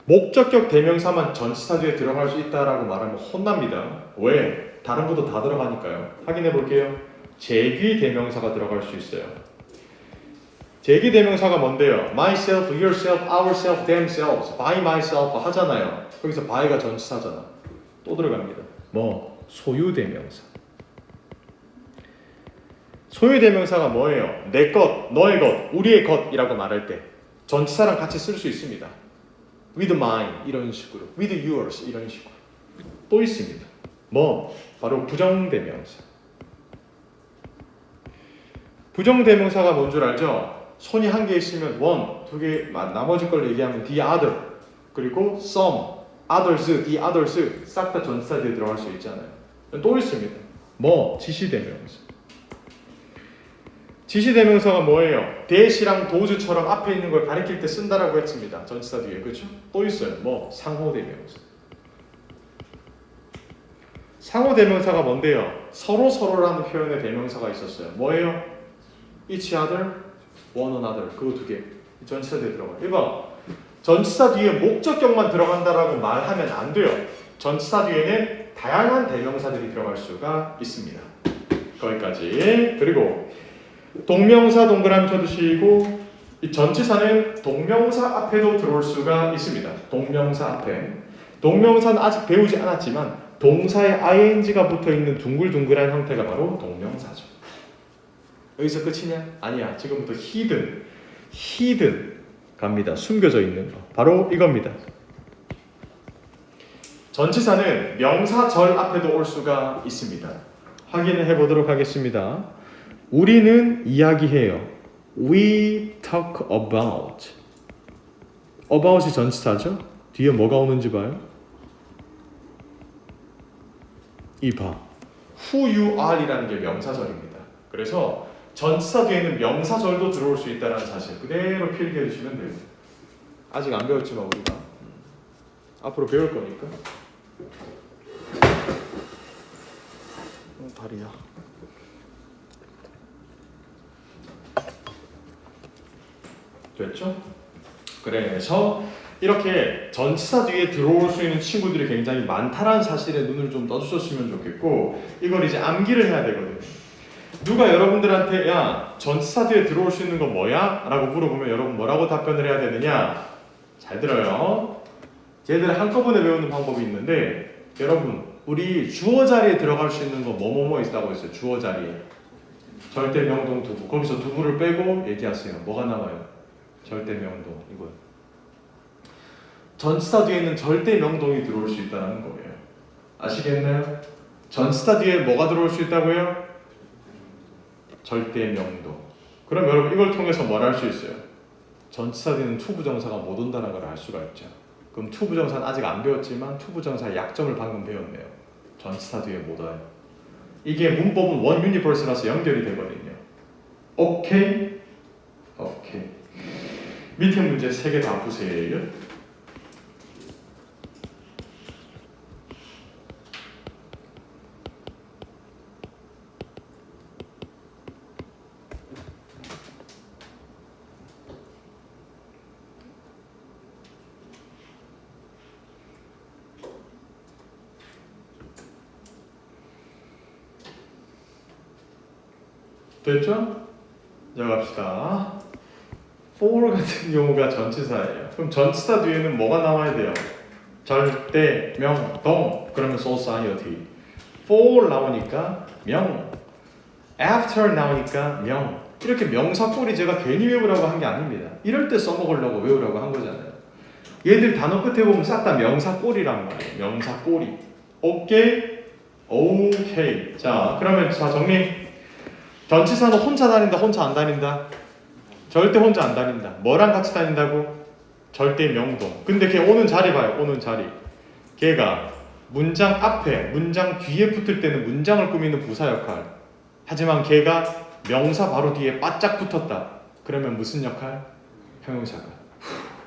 목적격 대명사만 전치사 뒤에 들어갈 수 있다라고 말하면 혼납니다. 왜? 다른 것도 다 들어가니까요. 확인해 볼게요. 제귀 대명사가 들어갈 수 있어요. 제귀 대명사가 뭔데요? myself, yourself, ourself, themselves, by myself 하잖아요. 거기서 by가 전치사잖아. 또 들어갑니다. 뭐? 소유 대명사. 소유 대명사가 뭐예요? 내 것, 너의 것, 우리의 것이라고 말할 때 전치사랑 같이 쓸 수 있습니다. with mine 이런 식으로, with yours 이런 식으로. 또 있습니다. 뭐? 바로 부정대명사. 부정대명사가 뭔 줄 알죠? 손이 한 개 있으면 one, 두 개, 나머지 걸 얘기하면 the other, 그리고 some, others, the others 싹 다 전치사 뒤에 들어갈 수 있잖아요. 또 있습니다. 뭐? 지시대명사. 지시대명사가 뭐예요? 대시랑 도주처럼 앞에 있는 걸 가리킬 때 쓴다라고 했습니다. 전치사 뒤에. 그렇죠? 또 있어요. 뭐? 상호대명사. 상호대명사가 뭔데요? 서로라는 표현의 대명사가 있었어요. 뭐예요? each other, one another. 그거 두 개. 전치사 뒤에 들어가요. 이봐. 전치사 뒤에 목적격만 들어간다라고 말하면 안 돼요. 전치사 뒤에는 다양한 대명사들이 들어갈 수가 있습니다. 거기까지. 그리고 동명사 동그라미 쳐주시고 이 전치사는 동명사 앞에도 들어올 수가 있습니다. 동명사 앞에. 동명사는 아직 배우지 않았지만 동사에 ing가 붙어있는 둥글둥글한 형태가 바로 동명사죠. 여기서 끝이냐? 아니야. 지금부터 hidden 갑니다. 숨겨져 있는 거. 바로 이겁니다. 전치사는 명사절 앞에도 올 수가 있습니다. 확인을 해보도록 하겠습니다. 우리는 이야기해요. We talk about. about이 전치사죠? 뒤에 뭐가 오는지 봐요. 이봐. who you are이라는 게 명사절입니다. 그래서 전치사 뒤에는 명사절도 들어올 수 있다는 사실 그대로 필기해 주시면 돼요. 아직 안 배웠지만 우리가 앞으로 배울 거니까. 다리야. 됐죠? 그래서 이렇게 전치사 뒤에 들어올 수 있는 친구들이 굉장히 많다라는 사실에 눈을 좀 떠주셨으면 좋겠고 이걸 이제 암기를 해야 되거든요. 누가 여러분들한테 야 전치사 뒤에 들어올 수 있는 건 뭐야? 라고 물어보면 여러분 뭐라고 답변을 해야 되느냐? 잘 들어요. 쟤들 한꺼번에 외우는 방법이 있는데 여러분 우리 주어 자리에 들어갈 수 있는 거 뭐뭐뭐 있다고 했어요. 주어 자리에. 절대 명동 두부. 거기서 두부를 빼고 얘기하세요. 뭐가 나와요? 절대 명동 이거요. 전치사 뒤에는 절대 명동이 들어올 수 있다는 거예요. 아시겠나요? 전치사 뒤에 뭐가 들어올 수 있다고요? 절대 명동. 그럼 여러분 이걸 통해서 뭘 할 수 있어요? 전치사 뒤에는 투부정사가 못 온다는 걸 알 수가 있죠. 그럼 투부정사는 아직 안 배웠지만 투부정사의 약점을 방금 배웠네요. 전치사 뒤에 못 와요. 이게 문법은 원 유니버스라서 연결이 되거든요. 오케이? 오케이. 밑에 문제 3개 다 보세요. 됐죠? 자 갑시다. for 같은 경우가 전치사예요. 그럼 전치사 뒤에는 뭐가 나와야 돼요? 절대, 명, 동. 그러면 society. for 나오니까 명. after 나오니까 명. 이렇게 명사꼴이 제가 괜히 외우라고 한 게 아닙니다. 이럴 때 써먹으려고 외우라고 한 거잖아요. 얘들 단어 끝에 보면 싹 다 명사꼴이란 말이에요. 명사꼴이. 오케이? 오케이. 자 그러면 자 정리. 전치사는 혼자 다닌다, 혼자 안 다닌다? 절대 혼자 안 다닌다. 뭐랑 같이 다닌다고? 절대 명동. 근데 걔 오는 자리 봐요. 오는 자리. 걔가 문장 앞에, 문장 뒤에 붙을 때는 문장을 꾸미는 부사 역할. 하지만 걔가 명사 바로 뒤에 바짝 붙었다. 그러면 무슨 역할? 형용사가.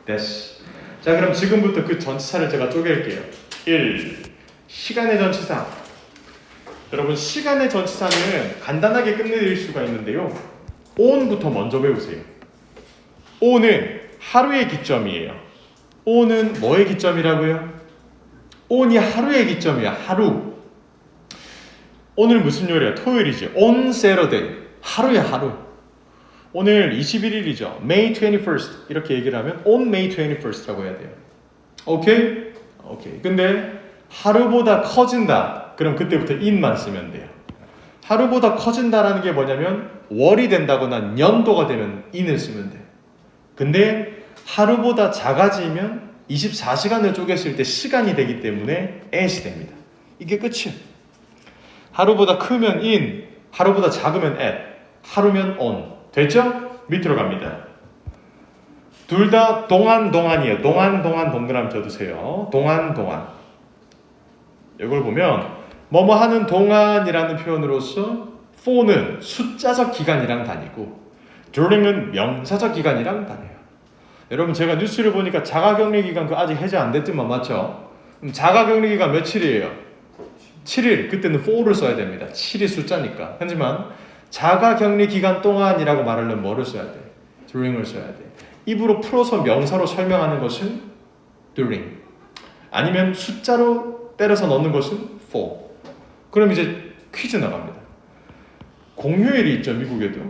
됐어. 자 그럼 지금부터 그 전치사를 제가 쪼갤게요. 1. 시간의 전치사. 여러분 시간의 전치사는 간단하게 끝내드릴 수가 있는데요. on부터 먼저 배우세요. on은 하루의 기점이에요. on은 뭐의 기점이라고요? on이 하루의 기점이야. 하루. 오늘 무슨 요일이야? 토요일이죠. on Saturday. 하루야 하루. 오늘 21일이죠. May 21st 이렇게 얘기를 하면 on May 21st라고 해야 돼요. 오케이? 오케이. 근데 하루보다 커진다. 그럼 그때부터 in만 쓰면 돼요. 하루보다 커진다라는 게 뭐냐면 월이 된다거나 년도가 되면 in을 쓰면 돼요. 근데 하루보다 작아지면 24시간을 쪼갰을 때 시간이 되기 때문에 at이 됩니다. 이게 끝이에요. 하루보다 크면 in, 하루보다 작으면 at, 하루면 on. 됐죠? 밑으로 갑니다. 둘 다 동안이에요. 동안 동그라미 쳐두세요. 동안. 이걸 보면 뭐뭐 하는 동안이라는 표현으로서 for는 숫자적 기간이랑 다니고 during은 명사적 기간이랑 다녀요. 여러분 제가 뉴스를 보니까 자가격리 기간 그 아직 해제 안 됐지만 맞죠? 그럼 자가격리 기간 며칠이에요? 7일. 그때는 for를 써야 됩니다. 7이 숫자니까. 하지만 자가격리 기간 동안이라고 말하려면 뭐를 써야 돼? during을 써야 돼. 입으로 풀어서 명사로 설명하는 것은 during. 아니면 숫자로 때려서 넣는 것은 for. 그럼 이제 퀴즈 나갑니다. 공휴일이 있죠, 미국에도.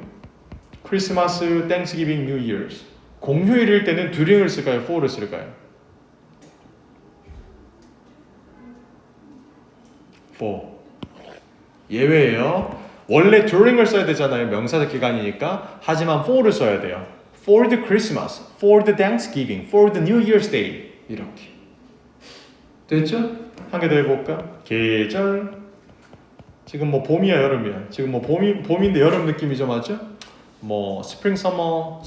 크리스마스, 땡스기빙, 뉴 이어스. 공휴일일 때는 during을 쓸까요? for를 쓸까요? for. 예외예요. 원래 during을 써야 되잖아요. 명사적 기간이니까. 하지만 for를 써야 돼요. For the Christmas, for the Thanksgiving, for the New Year's Day. 이렇게. 됐죠? 한 개 더 해볼까? 계절. 지금 뭐 봄이야 여름이야? 지금 뭐 봄인데 여름 느낌이 좀 맞죠? 뭐 spring, summer,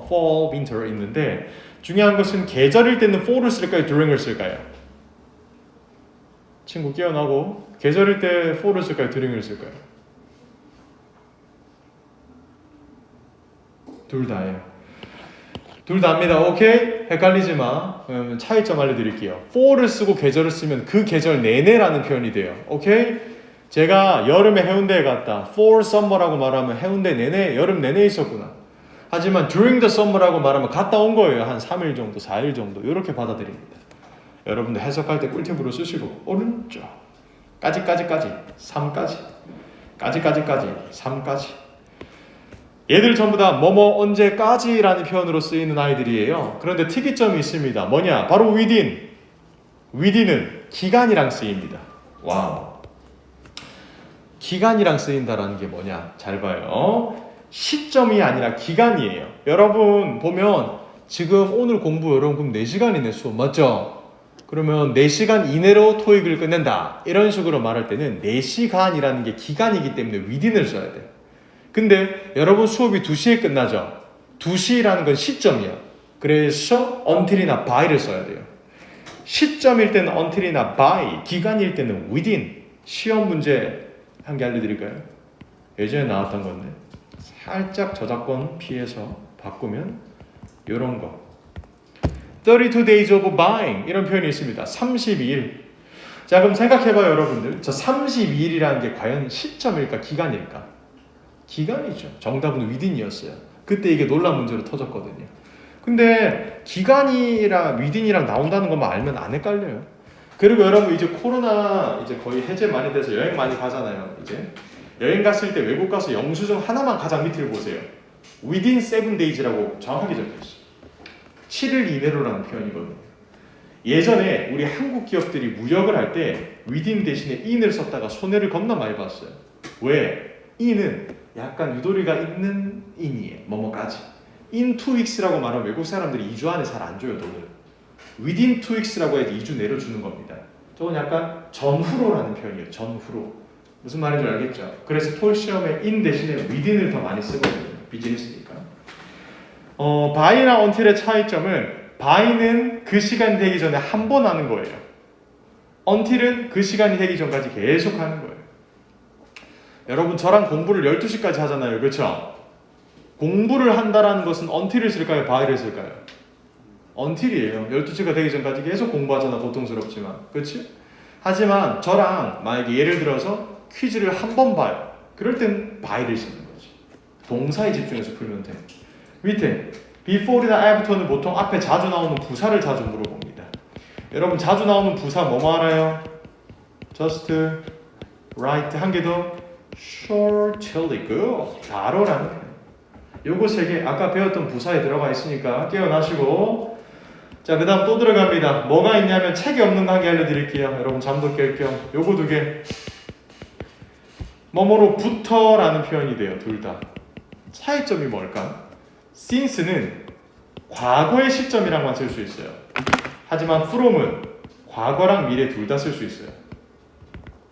fall, winter 있는데 중요한 것은 계절일 때는 for를 쓸까요? during을 쓸까요? 친구 깨어나고 계절일 때 for를 쓸까요? during을 쓸까요? 둘 다예요. 둘 다입니다. 오케이? 헷갈리지 마. 차이점 알려드릴게요. for를 쓰고 계절을 쓰면 그 계절 내내라는 표현이 돼요. 오케이? 제가 여름에 해운대에 갔다. for summer라고 말하면 해운대 내내, 여름 내내 있었구나. 하지만 during the summer라고 말하면 갔다 온 거예요. 한 3일 정도, 4일 정도. 이렇게 받아들입니다. 여러분들 해석할 때 꿀팁으로 쓰시고 오른쪽 까지까지 3까지 까지까지 3까지. 얘들 전부 다 뭐뭐 언제까지라는 표현으로 쓰이는 아이들이에요. 그런데 특이점이 있습니다. 뭐냐? 바로 within은 기간이랑 쓰입니다. 와우. 기간이랑 쓰인다라는 게 뭐냐? 잘 봐요. 시점이 아니라 기간이에요. 여러분 보면 지금 오늘 공부 여러분 그럼 4시간이네 수업 맞죠? 그러면 4시간 이내로 토익을 끝낸다. 이런 식으로 말할 때는 4시간이라는 게 기간이기 때문에 within을 써야 돼요. 근데 여러분 수업이 2시에 끝나죠? 2시라는 건 시점이야. 그래서 until이나 by를 써야 돼요. 시점일 때는 until이나 by, 기간일 때는 within. 시험 문제 한 개 알려드릴까요? 예전에 나왔던 건데 살짝 저작권 피해서 바꾸면 이런 거 32 days of buying 이런 표현이 있습니다. 32일. 자 그럼 생각해봐요 여러분들. 저 32일이라는 게 과연 시점일까 기간일까? 기간이죠. 정답은 within이었어요. 그때 이게 논란 문제로 터졌거든요. 근데 기간이랑 within이랑 나온다는 것만 알면 안 헷갈려요. 그리고 여러분 이제 코로나 이제 거의 해제 많이 돼서 여행 많이 가잖아요. 이제 여행 갔을 때 외국 가서 영수증 하나만 가장 밑을 보세요. within 7 days라고 정확하게 적혀있어요. 7일 이내로라는 표현이거든요. 예전에 우리 한국 기업들이 무역을 할 때 within 대신에 in을 썼다가 손해를 겁나 많이 봤어요. 왜? in은 약간 유도리가 있는 in이에요. 뭐뭐까지. in 2 weeks라고 말하면 외국 사람들이 2주 안에 잘 안 줘요 돈을. within 2 weeks라고 해도 2주 내로 주는 겁니다. 저건 약간 전후로라는 표현이에요. 전후로. 무슨 말인지 알겠죠? 그래서 토익 시험에 in 대신에 within을 더 많이 쓰거든요. 비즈니스니까. by나 until의 차이점은 by는 그 시간이 되기 전에 한 번 하는 거예요. until은 그 시간이 되기 전까지 계속 하는 거예요. 여러분 저랑 공부를 12시까지 하잖아요. 그렇죠? 공부를 한다라는 것은 until을 쓸까요? by를 쓸까요? until이에요. 12시가 되기 전까지 계속 공부하잖아. 고통스럽지만. 그렇지? 하지만 저랑 만약에 예를 들어서 퀴즈를 한 번 봐요. 그럴 땐 by를 쓰는 거지. 동사에 집중해서 풀면 돼. 밑에 before이나 after는 보통 앞에 자주 나오는 부사를 자주 물어봅니다. 여러분 자주 나오는 부사 뭐뭐 알아요? just, right, 한 개 더 shortly, good, 바로라는 거. 요거 세 개 아까 배웠던 부사에 들어가 있으니까 깨어나시고 자 그 다음 또 들어갑니다. 뭐가 있냐면 책이 없는 거 한 개 알려드릴게요. 여러분 잠도 깰 겸 요거 2개 뭐뭐로부터 라는 표현이 돼요. 둘 다 차이점이 뭘까? since는 과거의 시점이랑만 쓸 수 있어요. 하지만 from은 과거랑 미래 둘 다 쓸 수 있어요.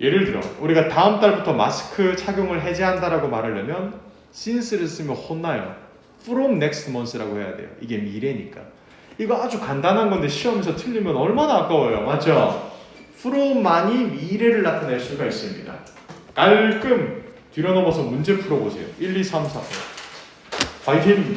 예를 들어 우리가 다음 달부터 마스크 착용을 해제한다라고 말하려면 since를 쓰면 혼나요. from next month라고 해야 돼요. 이게 미래니까. 이거 아주 간단한 건데 시험에서 틀리면 얼마나 아까워요. 맞죠? from만이 미래를 나타낼 수가 있습니다. 깔끔 뒤로 넘어서 문제 풀어보세요. 1, 2, 3, 4 파이팅!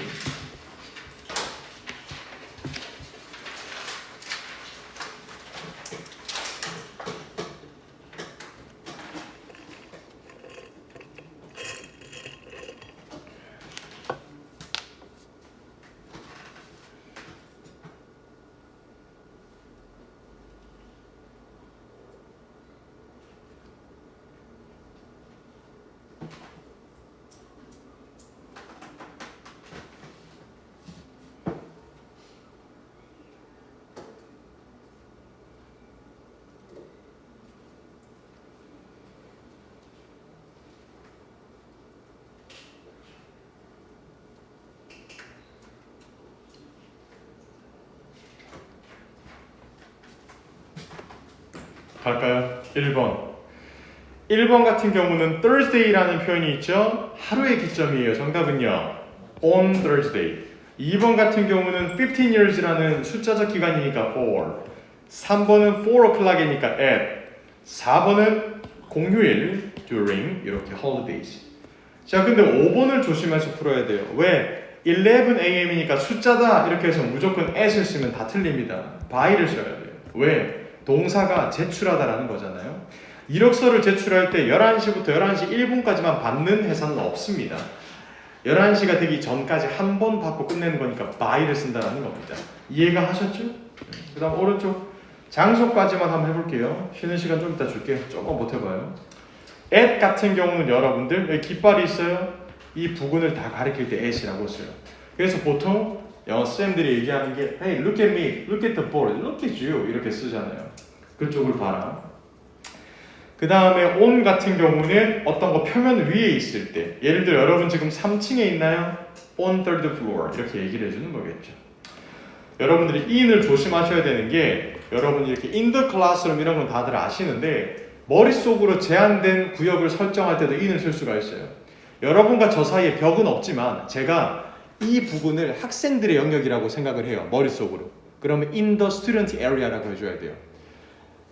갈까요? 1번 같은 경우는 Thursday라는 표현이 있죠. 하루의 기점이에요. 정답은요. On Thursday. 2번 같은 경우는 15 years라는 숫자적 기간이니까 for. 3번은 4 o'clock이니까 at. 4번은 공휴일 during 이렇게 holidays. 자 근데 5번을 조심해서 풀어야 돼요. 왜? 11 am이니까 숫자다 이렇게 해서 무조건 at을 쓰면 다 틀립니다. by를 써야 돼요. 왜? 동사가 제출하다라는 거잖아요. 이력서를 제출할 때 11시부터 11시 1분까지만 받는 회사는 없습니다. 11시가 되기 전까지 한 번 받고 끝내는 거니까 by를 쓴다는 겁니다. 이해가 하셨죠? 그 다음 오른쪽 장소까지만 한번 해볼게요. 쉬는 시간 좀 이따 줄게요. 조금 버텨봐요. at 같은 경우는 여러분들 여기 깃발이 있어요. 이 부분을 다 가리킬 때 at이라고 써요. 그래서 보통 영어 쌤들이 얘기하는 게 Hey, look at me, look at the board, look at you 이렇게 쓰잖아요. 그쪽을 봐라. 그 다음에 on 같은 경우는 어떤 거 표면 위에 있을 때, 예를 들어 여러분 지금 3층에 있나요? on third floor 이렇게 얘기를 해주는 거겠죠. 여러분들이 in을 조심하셔야 되는 게, 여러분 이렇게 in the classroom 이런 건 다들 아시는데 머릿속으로 제한된 구역을 설정할 때도 in을 쓸 수가 있어요. 여러분과 저 사이에 벽은 없지만 제가 이 부분을 학생들의 영역이라고 생각을 해요. 머릿속으로. 그러면 in the student area라고 해줘야 돼요.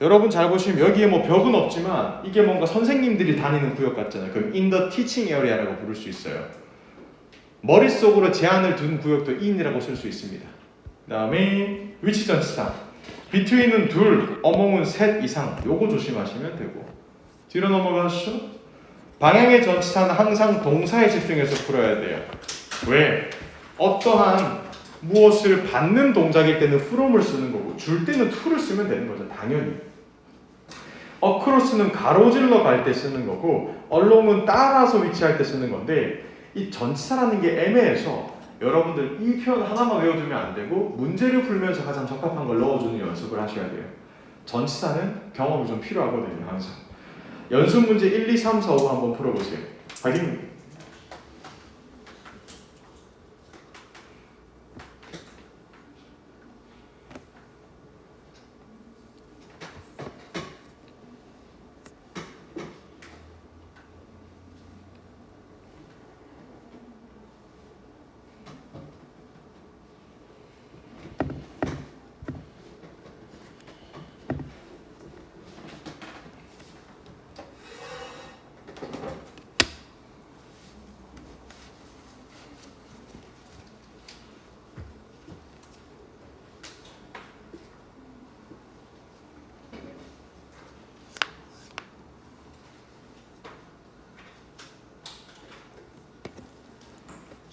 여러분 잘 보시면 여기에 뭐 벽은 없지만 이게 뭔가 선생님들이 다니는 구역 같잖아요. 그럼 in the teaching area라고 부를 수 있어요. 머릿속으로 제한을 둔 구역도 in이라고 쓸 수 있습니다. 그 다음에 위치 전치사. between은 둘, among은 셋 이상. 요거 조심하시면 되고. 뒤로 넘어가시죠. 방향의 전치사는 항상 동사에 집중해서 풀어야 돼요. 왜? 어떠한 무엇을 받는 동작일 때는 from을 쓰는 거고 줄 때는 to를 쓰면 되는 거죠. 당연히. across는 가로질러 갈 때 쓰는 거고 along은 따라서 위치할 때 쓰는 건데, 이 전치사라는 게 애매해서 여러분들 이 표현 하나만 외워두면 안 되고 문제를 풀면서 가장 적합한 걸 넣어주는 연습을 하셔야 돼요. 전치사는 경험이 좀 필요하거든요. 항상. 연습 문제 1, 2, 3, 4, 5 한번 풀어보세요. 파이팅!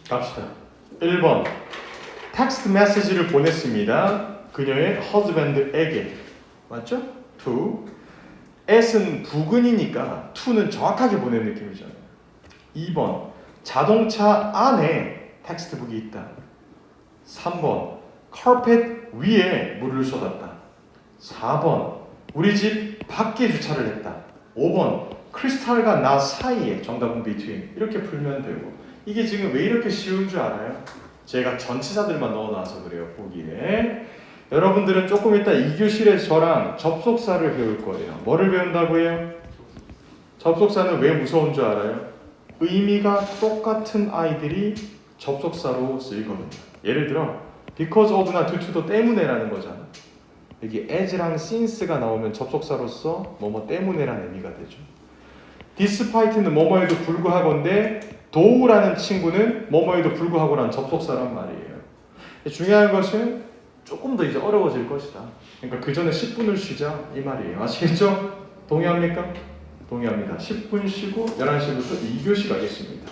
갑시다. 1번 텍스트 메시지를 보냈습니다. 그녀의 husband에게. 맞죠? to. s는 부근이니까 to는 정확하게 보낸 느낌이잖아요. 2번 자동차 안에 텍스트북이 있다. 3번 카펫 위에 물을 쏟았다. 4번 우리 집 밖에 주차를 했다. 5번 크리스탈과 나 사이에. 정답은 between. 이렇게 풀면 되고. 이게 지금 왜 이렇게 쉬운 줄 알아요? 제가 전치사들만 넣어놔서 그래요. 보기에. 여러분들은 조금 이따 2교실에서 저랑 접속사를 배울 거예요. 뭐를 배운다고요? 접속사는 왜 무서운 줄 알아요? 의미가 똑같은 아이들이 접속사로 쓰이거든요. 예를 들어 because of나 due to도 때문에라는 거잖아. 여기 as랑 since가 나오면 접속사로서 뭐뭐 때문에라는 의미가 되죠. despite는 뭐뭐에도 불구하건데 thoughla는 친구는 뭐뭐에도 불구하고라는 접속사란 말이에요. 중요한 것은 조금 더 이제 어려워질 것이다. 그러니까 그 전에 10분을 쉬자 이 말이에요. 아시겠죠? 동의합니까? 동의합니다. 10분 쉬고 11시부터 2교시 가겠습니다.